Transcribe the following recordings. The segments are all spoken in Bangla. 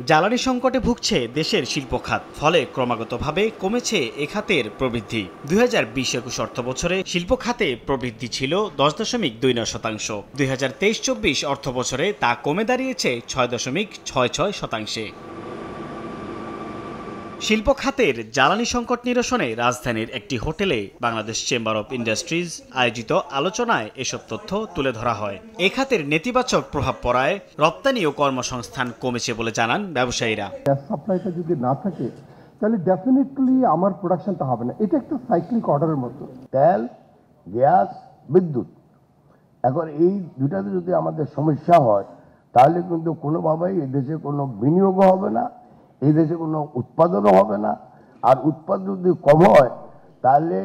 জ্বালানি সংকটে ভুগছে দেশের শিল্প খাত, ফলে ক্রমাগতভাবে কমেছে এ খাতের প্রবৃদ্ধি। 2020-21 অর্থবছরে শিল্প খাতে প্রবৃদ্ধি ছিল 10.29%। 2023-24 অর্থবছরে তা কমে দাঁড়িয়েছে 6.66%। শিল্প খাতের জ্বালানি সংকট নিরসনে রাজধানীর একটি হোটেলে বাংলাদেশ চেম্বার অব ইন্ডাস্ট্রিজ আয়োজিত আলোচনায় এসব তথ্য তুলে ধরা হয়। এ খাতের নেতিবাচক প্রভাব পড়ায় রপ্তানি ও কর্মসংস্থান কমেছে বলে জানান ব্যবসায়ীরা। সাপ্লাইটা যদি না থাকে তাহলে ডেফিনেটলি আমার প্রোডাকশনটা হবে না। এটা একটা সাইক্লিক অর্ডারের মতো। তেল, গ্যাস, বিদ্যুৎ, এখন এই দুটাতে যদি আমাদের সমস্যা হয় তাহলে কিন্তু কোনোভাবেই এই দেশে কোনো বিনিয়োগও হবে না, এই দেশে কোনো উৎপাদনও হবে না। আর উৎপাদন যদি কম হয় তাহলে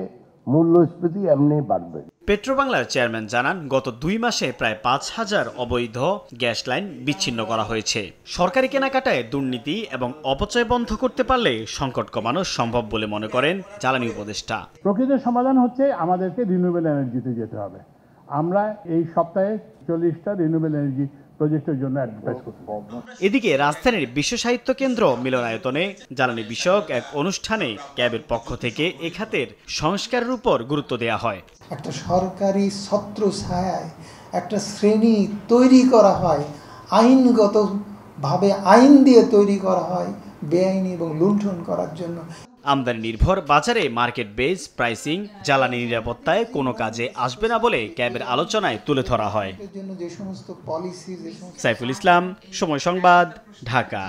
মূল্যস্ফীতি এমনি বাড়বে। পেট্রোবাংলার চেয়ারম্যান জানান, গত 2 মাসে প্রায় 5,000 অবৈধ গ্যাস লাইন বিচ্ছিন্ন করা হয়েছে। সরকারি কেনাকাটায় দুর্নীতি এবং অপচয় বন্ধ করতে পারলে সংকট কমানো সম্ভব বলে মনে করেন জ্বালানি উপদেষ্টা। প্রকৃত সমাধান হচ্ছে আমাদেরকে রিনিউয়েবল এনার্জিতে যেতে হবে। আমরা এই সপ্তাহে 40টা রিনিউয়েবল এনার্জি প্রজেক্টের জন্য অ্যাডভার্টাইজ করতে পারব। এদিকে রাজধানীর বিশ্ব সাহিত্য কেন্দ্র মিলনায়তনে জ্বালানি বিষয়ক এক অনুষ্ঠানে ক্যাবের পক্ষ থেকে এ খাতের সংস্কারের উপর গুরুত্ব দেওয়া হয়। একটা সরকারি ছত্রছায়ায় একটা শ্রেণী তৈরি করা হয়, আইনগতভাবে আইন দিয়ে তৈরি করা হয় বেআইনি এবং লুণ্ঠন করার জন্য। আমদানি নির্ভর বাজারে মার্কেট বেস প্রাইসিং জ্বালানি নিরাপত্তায় কোনো কাজে আসবে না বলে ক্যাবের আলোচনায় তুলে ধরা হয়। যে সমস্ত পলিসি, সাইফুল ইসলাম, সময় সংবাদ, ঢাকা।